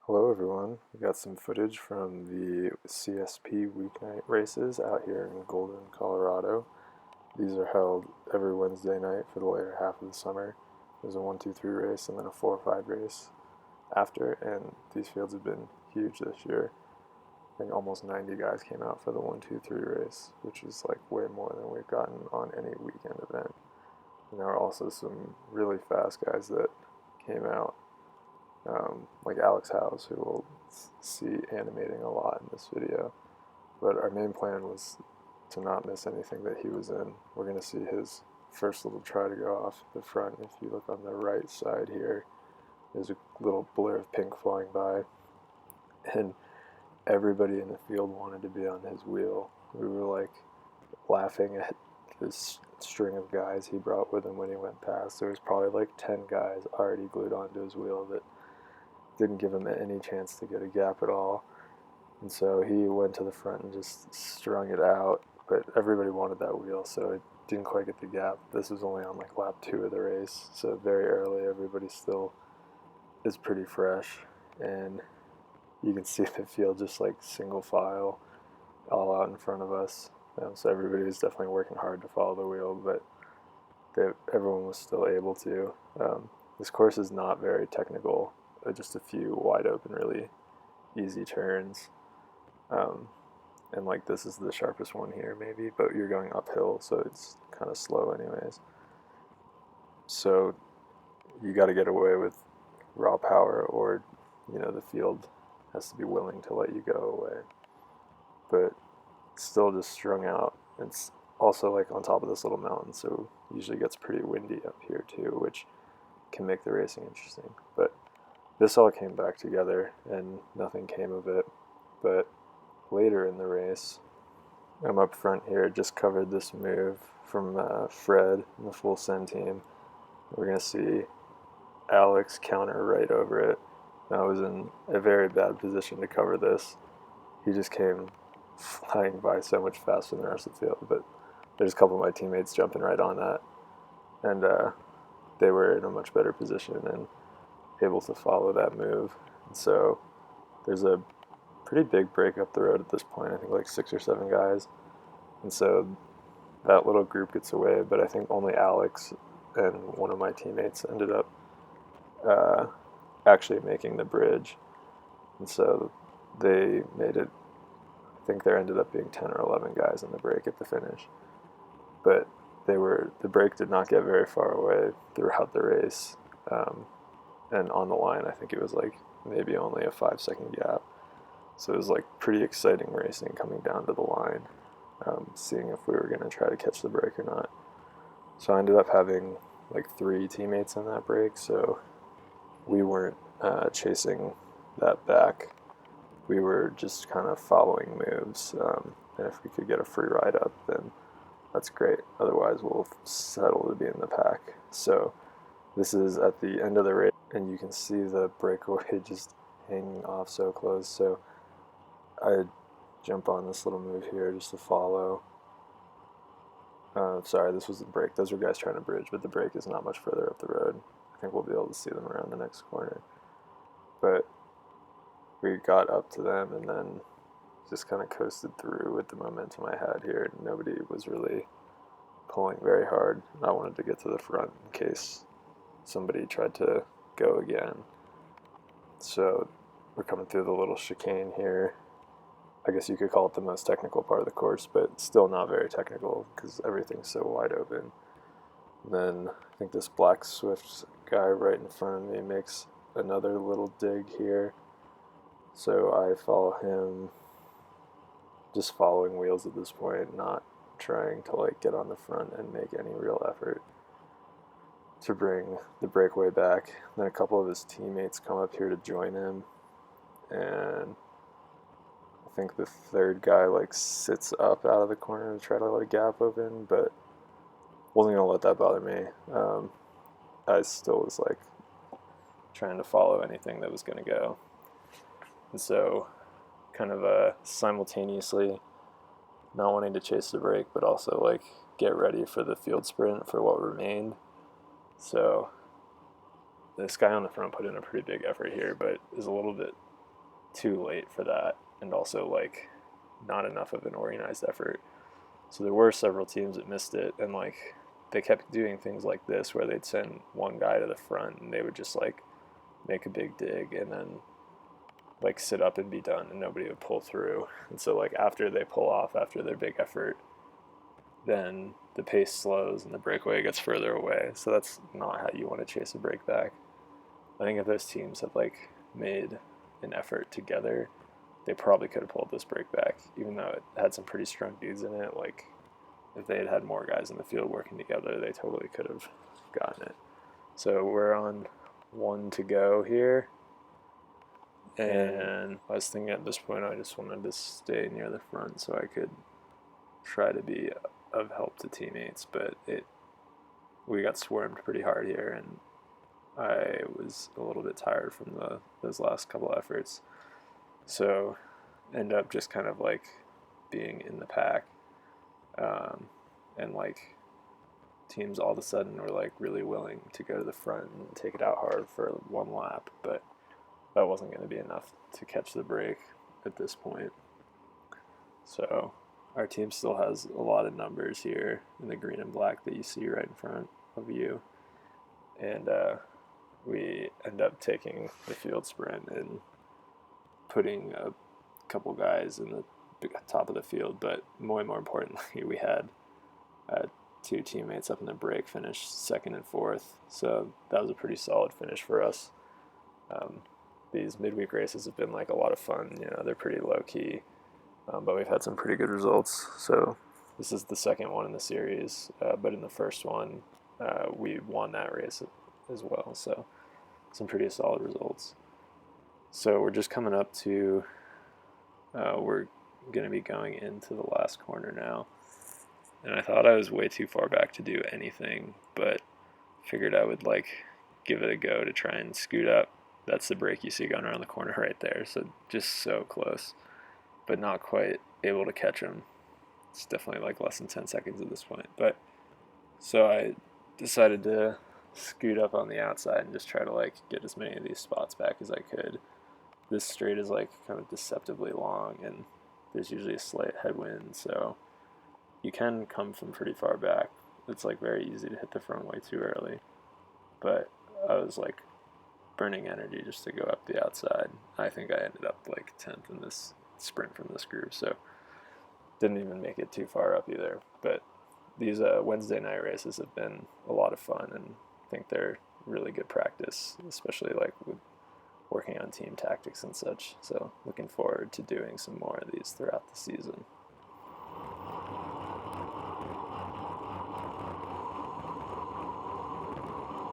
Hello everyone, we got some footage from the CSP Weeknight races out here in Golden, Colorado. These are held every Wednesday night for the later half of the summer. There's a 1-2-3 race and then a 4-5 race after, and these fields have been huge this year. I think almost 90 guys came out for the 1-2-3 race, which is like way more than we've gotten on any weekend event. And there are also some really fast guys that came out, like Alex House, who we'll see animating a lot in this video. But our main plan was to not miss anything that he was in. We're going to see his first little try to go off the front. If you look on the right side here, there's a little blur of pink flying by, and everybody in the field wanted to be on his wheel. We were like laughing at this string of guys he brought with him when he went past. There was probably like 10 guys already glued onto his wheel that didn't give him any chance to get a gap at all. And so he went to the front and just strung it out, but everybody wanted that wheel, so it didn't quite get the gap. This was only on like lap 2 of the race, so very early. Everybody still is pretty fresh, and you can see the field just like single file all out in front of us. So everybody was definitely working hard to follow the wheel, but everyone was still able to. This course is not very technical, just a few wide open, really easy turns. And like this is the sharpest one here maybe, but you're going uphill, so it's kind of slow anyways. So you got to get away with raw power, or the field has to be willing to let you go away. But still just strung out. It's also like on top of this little mountain, so it usually gets pretty windy up here too, which can make the racing interesting. But this all came back together and nothing came of it. But later in the race, I'm up front here, just covered this move from Fred and the full send team. We're going to see Alex counter right over it. I was in a very bad position to cover this. He just came flying by so much faster than the rest of the field, but there's a couple of my teammates jumping right on that, and they were in a much better position and able to follow that move. And so there's a pretty big break up the road at this point. I think like 6 or 7 guys, and so that little group gets away, but I think only Alex and one of my teammates ended up actually making the bridge, and so they made it. I think there ended up being 10 or 11 guys in the break at the finish, but the break did not get very far away throughout the race, and on the line I think it was like maybe only a 5-second gap. So it was like pretty exciting racing coming down to the line, seeing if we were going to try to catch the break or not. So I ended up having like 3 teammates in that break, so we weren't chasing that back. We were just kind of following moves, and if we could get a free ride up, then that's great. Otherwise, we'll settle to be in the pack. So this is at the end of the race, and you can see the breakaway just hanging off so close. So I jump on this little move here just to follow. Sorry, this was the break. Those were guys trying to bridge, but the break is not much further up the road. I think we'll be able to see them around the next corner. But we got up to them and then just kind of coasted through with the momentum I had here. Nobody was really pulling very hard. I wanted to get to the front in case somebody tried to go again. So we're coming through the little chicane here. I guess you could call it the most technical part of the course, but still not very technical because everything's so wide open. Then I think this black Swift guy right in front of me makes another little dig here. So I follow him, just following wheels at this point, not trying to like get on the front and make any real effort to bring the breakaway back. Then a couple of his teammates come up here to join him, and I think the third guy like sits up out of the corner to try to let a gap open, but wasn't gonna let that bother me. I still was like trying to follow anything that was gonna go, and so kind of simultaneously not wanting to chase the break, but also like get ready for the field sprint for what remained. So this guy on the front put in a pretty big effort here, but is a little bit too late for that, and also like not enough of an organized effort. So there were several teams that missed it, and like they kept doing things like this where they'd send one guy to the front and they would just like make a big dig and then like sit up and be done, and nobody would pull through. And so like after they pull off after their big effort, then the pace slows and the breakaway gets further away. So that's not how you want to chase a break back. I think if those teams had like made an effort together, they probably could have pulled this break back, even though it had some pretty strong dudes in it. Like if they had had more guys in the field working together, they totally could have gotten it. So we're on one to go here. And I was thinking at this point I just wanted to stay near the front so I could try to be of help to teammates, but we got swarmed pretty hard here, and I was a little bit tired from those last couple efforts. So end up just kind of like being in the pack, and like teams all of a sudden were like really willing to go to the front and take it out hard for one lap, but that wasn't going to be enough to catch the break at this point. So our team still has a lot of numbers here in the green and black that you see right in front of you. And we end up taking the field sprint and putting a couple guys in the top of the field. But more importantly, we had two teammates up in the break finish second and fourth. So that was a pretty solid finish for us. These midweek races have been like a lot of fun. You know, they're pretty low key, but we've had some pretty good results. So this is the second one in the series, but in the first one, we won that race as well. So some pretty solid results. So we're just coming up to, we're going to be going into the last corner now. And I thought I was way too far back to do anything, but figured I would like give it a go to try and scoot up. That's the break you see going around the corner right there. So just so close, but not quite able to catch him. It's definitely like less than 10 seconds at this point. But so I decided to scoot up on the outside and just try to like get as many of these spots back as I could. This straight is like kind of deceptively long, and there's usually a slight headwind, so you can come from pretty far back. It's like very easy to hit the front way too early. But I was like burning energy just to go up the outside. I think I ended up like 10th in this sprint from this group, so didn't even make it too far up either. But these Wednesday night races have been a lot of fun, and I think they're really good practice, especially like with working on team tactics and such. So looking forward to doing some more of these throughout the season.